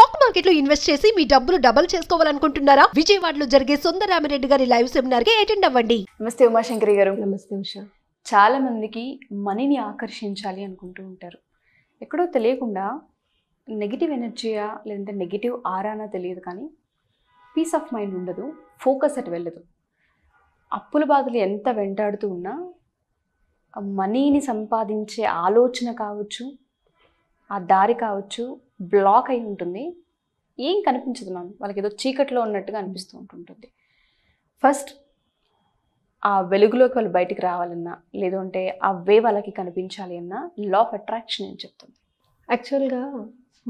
Stock market లో invest చేసి మీ డబ్బులు డబుల్ చేసుకోవాలనుకుంటున్నారా? విజయవాడలో జరిగే సుందరామిరెడ్డి గారి లైవ్ సెమినార్ కి అటెండ్ అవ్వండి. నమస్తే ఉమాశంకరి గారు. నమస్తే ఉషా. చాలా మందికి మనీని ఆకర్షించాలి అనుకుంటూ ఉంటారు. ఎక్కడో తెలియకుండా నెగిటివ్ ఎనర్జీయా లేదంటే నెగిటివ్ ఆరానా తెలియదు, కానీ పీస్ ఆఫ్ మైండ్ ఉండదు, ఫోకస్ అటు వెళ్ళదు. అప్పుల బాధలు ఎంత వెంటాడుతూ ఉన్నా మనీని సంపాదించే ఆలోచన కావచ్చు, ఆ దారి కావచ్చు, బ్లాక్ అయి ఉంటుంది. ఏం కనిపించదు మ్యామ్, వాళ్ళకి ఏదో చీకట్లో ఉన్నట్టుగా అనిపిస్తూ ఉంటుంటుంది. ఫస్ట్ ఆ వెలుగులోకి వాళ్ళు బయటికి రావాలన్నా, లేదంటే ఆ వే వాళ్ళకి కనిపించాలి అన్నా లా ఆఫ్ అట్రాక్షన్ ఏం చెప్తుంది? యాక్చువల్గా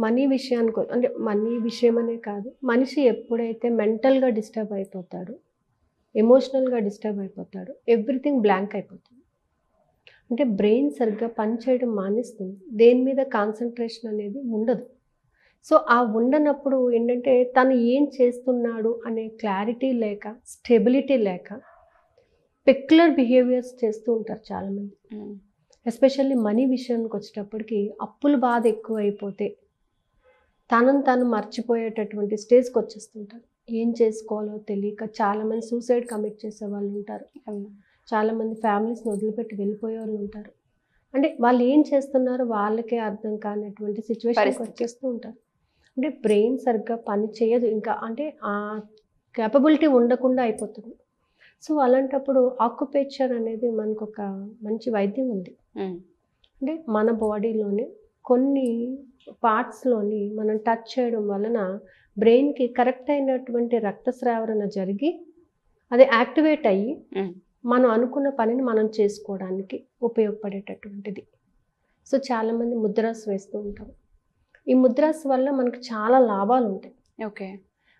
మనీ విషయానికి అంటే మనీ విషయం అనే కాదు, మనిషి ఎప్పుడైతే మెంటల్గా డిస్టర్బ్ అయిపోతాడో, ఎమోషనల్గా డిస్టర్బ్ అయిపోతాడో, ఎవ్రీథింగ్ బ్లాంక్ అయిపోతుంది. అంటే బ్రెయిన్ సరిగ్గా పనిచేయడం మానేస్తుంది, దేని మీద కాన్సన్ట్రేషన్ అనేది ఉండదు. సో ఆ ఉండనప్పుడు ఏంటంటే తను ఏం చేస్తున్నాడు అనే క్లారిటీ లేక, స్టెబిలిటీ లేక పెక్యులర్ బిహేవియర్స్ చేస్తూ ఉంటారు చాలామంది. ఎస్పెషల్లీ మనీ విషయానికి వచ్చేటప్పటికి అప్పుల బాధ ఎక్కువ అయిపోతే తనను తాను మర్చిపోయేటటువంటి స్టేజ్కి వచ్చేస్తుంటారు. ఏం చేసుకోవాలో తెలియక చాలామంది సూసైడ్ కమిట్ చేసే వాళ్ళు ఉంటారు, చాలామంది ఫ్యామిలీస్ని వదిలిపెట్టి వెళ్ళిపోయే వాళ్ళు ఉంటారు. అంటే వాళ్ళు ఏం చేస్తున్నారో వాళ్ళకే అర్థం కానటువంటి సిచ్యువేషన్కి వచ్చేస్తూ ఉంటారు. అంటే బ్రెయిన్ సరిగ్గా పని చేయదు, ఇంకా అంటే ఆ క్యాపబిలిటీ ఉండకుండా అయిపోతుంది. సో అలాంటప్పుడు ఆక్యుపేచర్ అనేది మనకు ఒక మంచి వైద్యం ఉంది. అంటే మన బాడీలోనే కొన్ని పార్ట్స్లోని మనం టచ్ చేయడం వలన బ్రెయిన్కి కరెక్ట్ అయినటువంటి రక్తస్రావరణ జరిగి అది యాక్టివేట్ అయ్యి మనం అనుకున్న పనిని మనం చేసుకోవడానికి ఉపయోగపడేటటువంటిది. సో చాలామంది ముద్రాస్ వేస్తూ ఉంటాం. ఈ ముద్రాస్ వల్ల మనకు చాలా లాభాలు ఉంటాయి. ఓకే,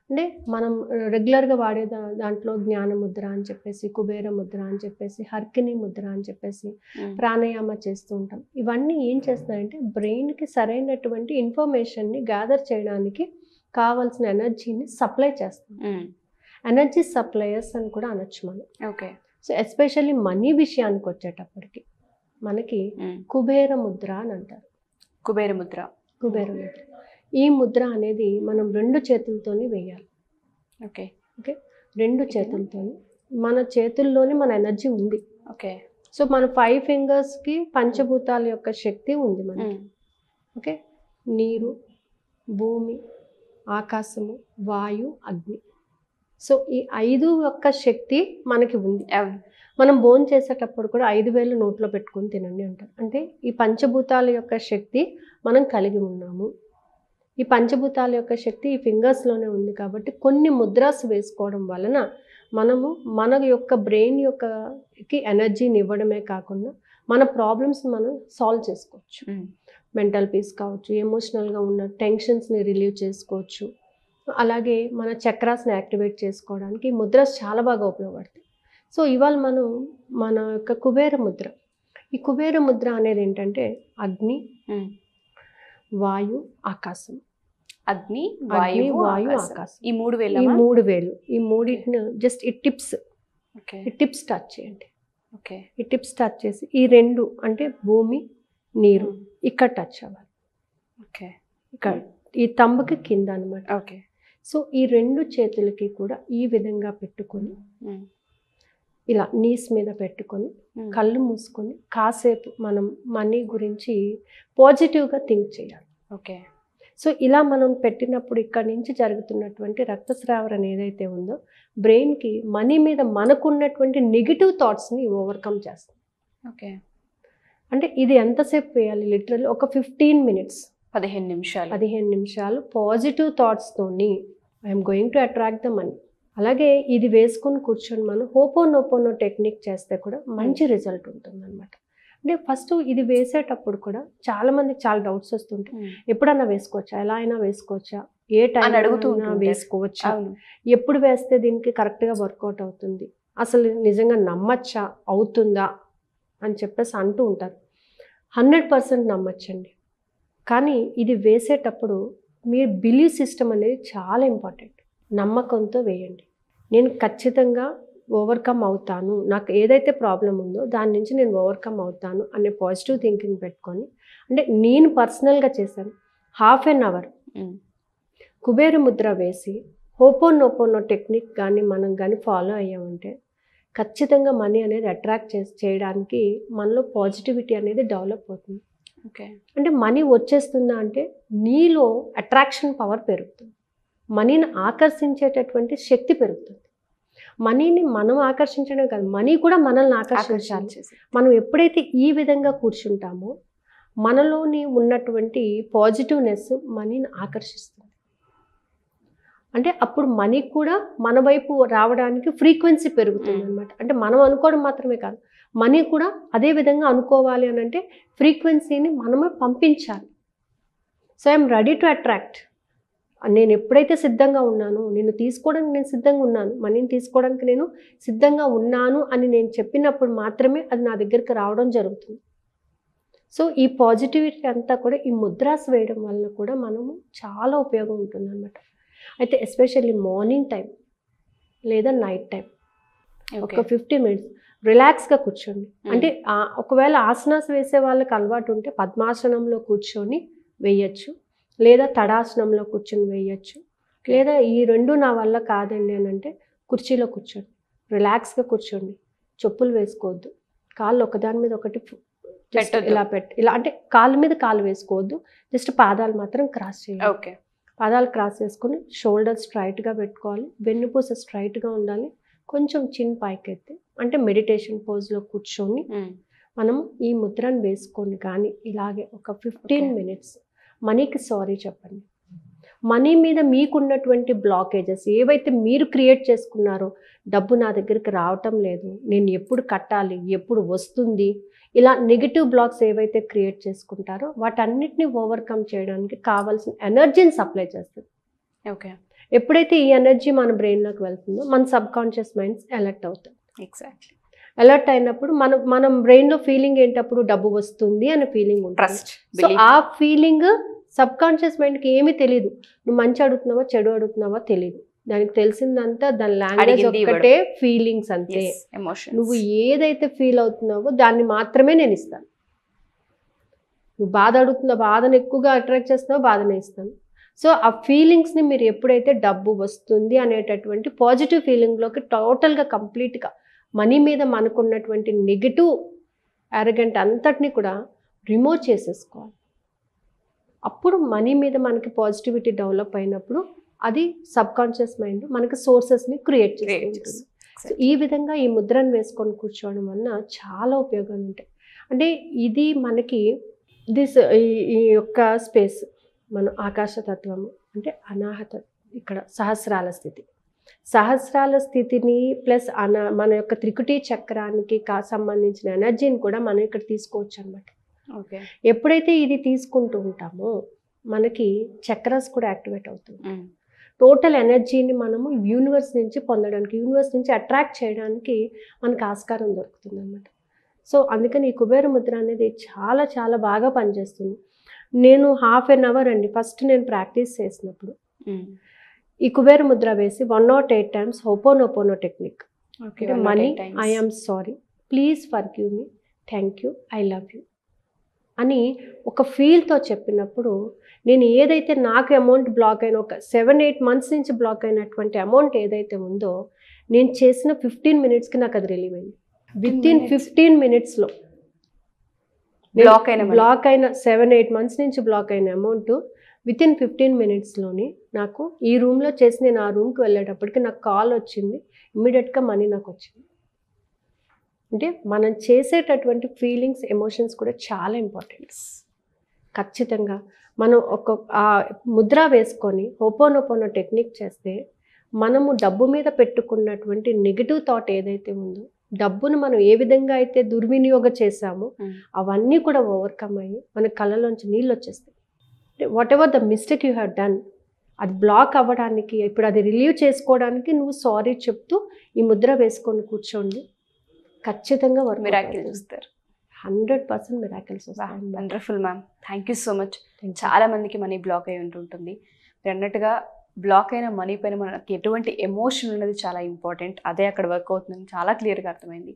అంటే మనం రెగ్యులర్గా వాడే దాంట్లో జ్ఞాన ముద్ర అని చెప్పేసి, కుబేర ముద్ర అని చెప్పేసి, హర్కిని ముద్ర అని చెప్పేసి ప్రాణాయామ చేస్తూ ఉంటాం. ఇవన్నీ ఏం చేస్తున్నాయంటే బ్రెయిన్కి సరైనటువంటి ఇన్ఫర్మేషన్ని గ్యాదర్ చేయడానికి కావాల్సిన ఎనర్జీని సప్లై చేస్తాం. ఎనర్జీ సప్లయర్స్ అని కూడా అనొచ్చు మనం. ఓకే. సో ఎస్పెషల్లీ మనీ విషయానికి వచ్చేటప్పటికి మనకి కుబేర ముద్ర అని అంటారు. కుబేర ముద్ర. కుబేర ముద్ర, ఈ ముద్ర అనేది మనం 2 చేతులతోనే వేయాలి. Okay okay, 2 చేతులతోని. మన చేతుల్లోనే మన ఎనర్జీ ఉంది. ఓకే. సో మన 5 ఫింగర్స్కి పంచభూతాల యొక్క శక్తి ఉంది మనకి. ఓకే, నీరు, భూమి, ఆకాశము, వాయు, అగ్ని. సో ఈ 5 యొక్క శక్తి మనకి ఉంది. మనం భోజనం చేసేటప్పుడు కూడా 5 వేలు నోట్లో పెట్టుకొని తినండి అంటారు. అంటే ఈ పంచభూతాల యొక్క శక్తి మనం కలిగి ఉన్నాము. ఈ పంచభూతాల యొక్క శక్తి ఈ ఫింగర్స్లోనే ఉంది. కాబట్టి కొన్ని ముద్రాస్ వేసుకోవడం వలన మనము మన యొక్క బ్రెయిన్ యొక్కకి ఎనర్జీని ఇవ్వడమే కాకుండా మన ప్రాబ్లమ్స్ మనం సాల్వ్ చేసుకోవచ్చు. మెంటల్ పీస్ కావచ్చు, ఎమోషనల్గా ఉన్న టెన్షన్స్ని రిలీవ్ చేసుకోవచ్చు. అలాగే మన చక్రాస్ని యాక్టివేట్ చేసుకోవడానికి ఈ ముద్రాస్ చాలా బాగా ఉపయోగపడతాయి. సో ఇవాళ మనం మన యొక్క కుబేర ముద్ర, ఈ కుబేర ముద్ర అనేది ఏంటంటే అగ్ని, వాయు, ఆకాశం. అగ్ని, వాయు, ఆకాశం. ఈ 3 వేలు. ఈ మూడింటిని జస్ట్ ఈ టిప్స్ టచ్ చేయండి. ఓకే, ఈ టిప్స్ టచ్ చేసి ఈ 2 అంటే భూమి, నీరు ఇక్కడ టచ్ అవ్వాలి. ఓకే, ఇక్కడ ఈ తంబుకి కింద అనమాట. ఓకే. సో ఈ 2 చేతులకి కూడా ఈ విధంగా పెట్టుకొని ఇలా నీస్ మీద పెట్టుకొని కళ్ళు మూసుకొని కాసేపు మనం మనీ గురించి పాజిటివ్గా థింక్ చేయాలి. ఓకే. సో ఇలా మనం పెట్టినప్పుడు ఇక్కడ నుంచి జరుగుతున్నటువంటి రక్తస్రావరణ ఏదైతే ఉందో బ్రెయిన్కి మనీ మీద మనకున్నటువంటి నెగిటివ్ థాట్స్ని ఓవర్కమ్ చేస్తుంది. ఓకే. అంటే ఇది ఎంతసేపు వేయాలి? లిటరల్లీ ఒక 15 మినిట్స్, 15 నిమిషాలు పాజిటివ్ థాట్స్తోని I'm going to attract the money. అలాగే ఇది వేసుకొని కూర్చొని మనం హోపోనోపోనో టెక్నిక్ చేస్తే కూడా మంచి రిజల్ట్ ఉంటుంది అనమాట. అంటే ఫస్ట్ ఇది వేసేటప్పుడు కూడా చాలామందికి చాలా డౌట్స్ వస్తుంటాయి. ఎప్పుడన్నా వేసుకోవచ్చా, ఎలా అయినా వేసుకోవచ్చా, ఏ టైం అడుగుతున్నా వేసుకోవచ్చా, ఎప్పుడు వేస్తే దీనికి కరెక్ట్గా వర్కౌట్ అవుతుంది, అసలు నిజంగా నమ్మచ్చా, అవుతుందా అని చెప్పేసి అంటూ ఉంటారు. 100% నమ్మచ్చండి. కానీ ఇది వేసేటప్పుడు మీ బిలీవ్ సిస్టమ్ అనేది చాలా ఇంపార్టెంట్. నమ్మకంతో వేయండి. నేను ఖచ్చితంగా ఓవర్కమ్ అవుతాను, నాకు ఏదైతే ప్రాబ్లం ఉందో దాని నుంచి నేను ఓవర్కమ్ అవుతాను అనే పాజిటివ్ థింకింగ్ పెట్టుకొని, అంటే నేను పర్సనల్గా చేశాను. 1/2 అవర్ కుబేర ముద్ర వేసి హోపోనోపోనో టెక్నిక్ కానీ మనం కానీ ఫాలో అయ్యామంటే ఖచ్చితంగా మనీ అనేది అట్రాక్ట్ చేయడానికి మనలో పాజిటివిటీ అనేది డెవలప్ అవుతుంది. ఓకే. అంటే మనీ వచ్చేస్తుందా అంటే నీలో అట్రాక్షన్ పవర్ పెరుగుతుంది, మనీని ఆకర్షించేటటువంటి శక్తి పెరుగుతుంది. మనీని మనం ఆకర్షించడం కాదు, మనీ కూడా మనల్ని ఆకర్షించాలి. మనం ఎప్పుడైతే ఈ విధంగా కూర్చుంటామో మనలోని ఉన్నటువంటి పాజిటివ్నెస్ మనీని ఆకర్షిస్తుంది. అంటే అప్పుడు మనీ కూడా మన వైపు రావడానికి ఫ్రీక్వెన్సీ పెరుగుతుంది అనమాట. అంటే మనం అనుకోవడం మాత్రమే కాదు, మనీ కూడా అదే విధంగా అనుకోవాలి అని అంటే ఫ్రీక్వెన్సీని మనమే పంపించాలి. So I'm ready to attract. నేను ఎప్పుడైతే సిద్ధంగా ఉన్నాను, నేను తీసుకోవడానికి నేను సిద్ధంగా ఉన్నాను, మనీని తీసుకోవడానికి నేను సిద్ధంగా ఉన్నాను అని నేను చెప్పినప్పుడు మాత్రమే అది నా దగ్గరికి రావడం జరుగుతుంది. సో ఈ పాజిటివిటీ అంతా కూడా ఈ ముద్రాస్ వేయడం వల్ల కూడా మనము చాలా ఉపయోగం ఉంటుంది అన్నమాట. అయితే ఎస్పెషల్లీ మార్నింగ్ టైం లేదా నైట్ టైం ఒక 15 minutes రిలాక్స్గా కూర్చోండి. అంటే ఒకవేళ ఆసనాస్ వేసే వాళ్ళకి అలవాటు ఉంటే పద్మాసనంలో కూర్చొని వేయచ్చు, లేదా తడాసనంలో కూర్చొని వేయచ్చు, లేదా ఈ రెండు నా వల్ల కాదండి అని అంటే కుర్చీలో కూర్చోండి, రిలాక్స్గా కూర్చోండి. చెప్పులు వేసుకోవద్దు, కాళ్ళు ఒకదాని మీద ఒకటి ఇలా అంటే కాళ్ళ మీద కాళ్ళు వేసుకోవద్దు, జస్ట్ పాదాలు మాత్రం క్రాస్ చేయాలి. ఓకే. పాదాలు క్రాస్ చేసుకొని షోల్డర్ స్ట్రైట్గా పెట్టుకోవాలి, వెన్నుపూస స్ట్రైట్గా ఉండాలి, కొంచెం చిన్ పైకెత్తి అంటే మెడిటేషన్ పోజ్లో కూర్చొని మనం ఈ ముద్రను వేసుకొని కానీ ఇలాగే ఒక 15 minutes మనీకి సారీ చెప్పండి. మనీ మీద మీకున్నటువంటి బ్లాకేజెస్ ఏవైతే మీరు క్రియేట్ చేసుకున్నారో, డబ్బు నా దగ్గరికి రావటం లేదు, నేను ఎప్పుడు కట్టాలి, ఎప్పుడు వస్తుంది, ఇలా నెగిటివ్ బ్లాక్స్ ఏవైతే క్రియేట్ చేసుకుంటారో వాటన్నిటిని ఓవర్కమ్ చేయడానికి కావాల్సిన ఎనర్జీని సప్లై చేస్తుంది. ఓకే. ఎప్పుడైతే ఈ ఎనర్జీ మన బ్రెయిన్లోకి వెళ్తుందో మన సబ్ కాన్షియస్ మైండ్స్ అలర్ట్ అవుతాయి. ఎగ్జాక్ట్లీ. అలర్ట్ అయినప్పుడు మనం బ్రెయిన్లో ఫీలింగ్ ఏంటప్పుడు డబ్బు వస్తుంది అనే ఫీలింగ్ ఉంటుంది. సో ఆ ఫీలింగ్ సబ్ కాన్షియస్ మైండ్కి ఏమీ తెలియదు, నువ్వు మంచి అడుగుతున్నావా చెడు అడుగుతున్నావా తెలియదు. దానికి తెలిసిందంతా దాని లాంగ్వేజ్ ఒక్కటే ఫీలింగ్స్ అంతే. నువ్వు ఏదైతే ఫీల్ అవుతున్నావో దాన్ని మాత్రమే నేను ఇస్తాను. నువ్వు బాధ అడుగుతున్నావు, బాధను ఎక్కువగా అట్రాక్ట్ చేస్తున్నావు, బాధనే ఇస్తాను. సో ఆ ఫీలింగ్స్ని మీరు ఎప్పుడైతే డబ్బు వస్తుంది అనేటటువంటి పాజిటివ్ ఫీలింగ్లోకి టోటల్గా కంప్లీట్గా మనీ మీద మనకున్నటువంటి నెగిటివ్ అరగెంట్ అంతటిని కూడా రిమూవ్ చేసేసుకోవాలి. అప్పుడు మనీ మీద మనకి పాజిటివిటీ డెవలప్ అయినప్పుడు అది సబ్ కాన్షియస్ మైండ్ మనకి సోర్సెస్ని క్రియేట్ చేస్తుంది. సో ఈ విధంగా ఈ ముద్రను వేసుకొని కూర్చోవడం వలన చాలా ఉపయోగాలు ఉంటాయి. అంటే ఇది మనకి ఈ యొక్క స్పేస్ మనం ఆకాశతత్వము అంటే అనాహత, ఇక్కడ సహస్రాల స్థితిని ప్లస్ మన యొక్క త్రికుటి చక్రానికి సంబంధించిన ఎనర్జీని కూడా మనం ఇక్కడ తీసుకోవచ్చు అనమాట. ఓకే. ఎప్పుడైతే ఇది తీసుకుంటూ ఉంటామో మనకి చక్రాస్ కూడా యాక్టివేట్ అవుతుంది. టోటల్ ఎనర్జీని మనము యూనివర్స్ నుంచి పొందడానికి, యూనివర్స్ నుంచి అట్రాక్ట్ చేయడానికి మనకు ఆస్కారం దొరుకుతుంది అన్నమాట. సో అందుకని ఈ కుబేర ముద్ర అనేది చాలా చాలా బాగా పనిచేస్తుంది. నేను 1/2 hour అండి ఫస్ట్ నేను ప్రాక్టీస్ చేసినప్పుడు ఈ కుబేర ముద్ర వేసి 108 times హోపోనోపోనో టెక్నిక్. మనీ, I am sorry, please forgive me, thank you, I love you అని ఒక ఫీల్తో చెప్పినప్పుడు నేను ఏదైతే నాకు అమౌంట్ బ్లాక్ అయిన ఒక 7-8 months నుంచి బ్లాక్ అయినటువంటి అమౌంట్ ఏదైతే ఉందో నేను చేసిన 15 minutesకి నాకు అది రిలీవ్ అయింది. వితిన్ 15 minutesలో బ్లాక్ అయిన 7-8 months నుంచి బ్లాక్ అయిన అమౌంట్ వితిన్ 15 minutesలోని నాకు ఈ రూమ్లో చేసి నేను ఆ రూమ్కి వెళ్ళేటప్పటికి నాకు కాల్ వచ్చింది, ఇమ్మీడియట్గా మనీ నాకు వచ్చింది. అంటే మనం చేసేటటువంటి ఫీలింగ్స్, ఎమోషన్స్ కూడా చాలా ఇంపార్టెంట్. ఖచ్చితంగా మనం ఒక ముద్ర వేసుకొని హోపోనోపోనో టెక్నిక్ చేస్తే మనము డబ్బు మీద పెట్టుకున్నటువంటి నెగిటివ్ థాట్ ఏదైతే ఉందో, డబ్బును మనం ఏ విధంగా అయితే దుర్వినియోగం చేసామో అవన్నీ కూడా ఓవర్కమ్ అయ్యి మన కళ్ళలోంచి నీళ్ళు వచ్చేస్తాయి. What ever the mistake you have done, అది బ్లాక్ అవ్వడానికి, ఇప్పుడు అది రిలీవ్ చేసుకోవడానికి నువ్వు సారీ చెప్తూ ఈ ముద్ర వేసుకొని కూర్చోండి. ఖచ్చితంగా మిరాకిల్ చూస్తారు. 100% మిరాకిల్స్ వస్తాయి. Wonderful ma'am, thank you so much. చాలా మందికి మనీ బ్లాక్ అయి ఉంటుంటుంది. మీరు అన్నట్టుగా బ్లాక్ అయిన మనీ పైన మనకి ఎటువంటి ఎమోషన్ అనేది చాలా ఇంపార్టెంట్, అదే అక్కడ వర్క్ అవుతుందని చాలా క్లియర్గా అర్థమైంది.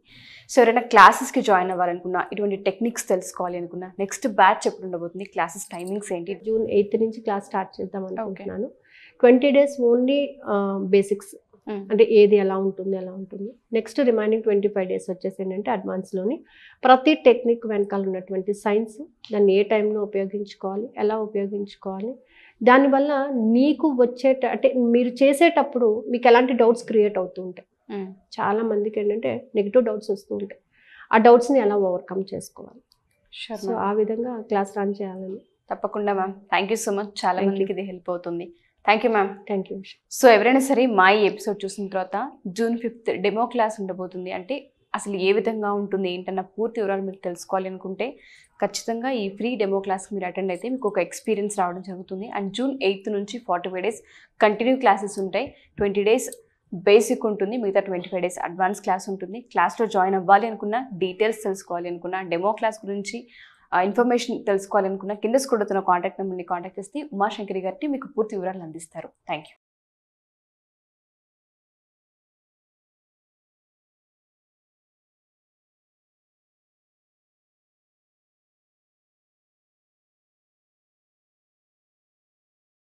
సో ఎవరైనా క్లాసెస్కి జాయిన్ అవ్వాలనుకున్నా, ఇటువంటి టెక్నిక్స్ తెలుసుకోవాలి అనుకున్నా, నెక్స్ట్ బ్యాచ్ ఎప్పుడు ఉండబోతుంది, క్లాసెస్ టైమింగ్స్ ఏంటి? June 8th నుంచి క్లాస్ స్టార్ట్ చేద్దాం అనుకుంటున్నాను. 20 days ఓన్లీ బేసిక్స్, అంటే ఏది ఎలా ఉంటుంది. నెక్స్ట్ రిమైనింగ్ 25 days వచ్చేసి ఏంటంటే అడ్వాన్స్లోని ప్రతి టెక్నిక్ వెనకాల ఉన్నటువంటి సైన్స్, దాన్ని ఏ టైంలో ఉపయోగించుకోవాలి, ఎలా ఉపయోగించుకోవాలి, దానివల్ల నీకు అంటే మీరు చేసేటప్పుడు మీకు ఎలాంటి డౌట్స్ క్రియేట్ అవుతూ ఉంటాయి. చాలా మందికి ఏంటంటే నెగిటివ్ డౌట్స్ వస్తూ ఉంటాయి. ఆ డౌట్స్ని ఎలా ఓవర్కమ్ చేసుకోవాలి. సో ఆ విధంగా క్లాస్ రన్ చేయాలని. తప్పకుండా ma'am. Thank you so much. చాలా మందికి ఇది హెల్ప్ అవుతుంది. Thank you ma'am. Thank you. So ఎవరైనా సరే మా ఈ ఎపిసోడ్ చూసిన తర్వాత June 5th డెమో క్లాస్ ఉండబోతుంది. అంటే అసలు ఏ విధంగా ఉంటుంది ఏంటన్న పూర్తి వివరాలు మీరు తెలుసుకోవాలి అనుకుంటే ఖచ్చితంగా ఈ ఫ్రీ డెమో క్లాస్కి మీరు అటెండ్ అయితే మీకు ఒక ఎక్స్పీరియన్స్ రావడం జరుగుతుంది. అండ్ June 8th నుంచి 45 days కంటిన్యూ క్లాసెస్ ఉంటాయి. 20 days బేసిక్ ఉంటుంది, మిగతా 25 days అడ్వాన్స్ క్లాస్ ఉంటుంది. క్లాస్లో జాయిన్ అవ్వాలి అనుకున్నా, డీటెయిల్స్ తెలుసుకోవాలి అనుకున్నా, డెమో క్లాస్ గురించి ఇన్ఫర్మేషన్ తెలుసుకోవాలనుకున్న కింద స్క్రోల్ అవుతున్న కాంటాక్ట్ నెంబర్ని కాంటాక్ట్ చేస్తే ఉమాశంకరి గారికి మీకు పూర్తి వివరాలు అందిస్తారు. Thank you.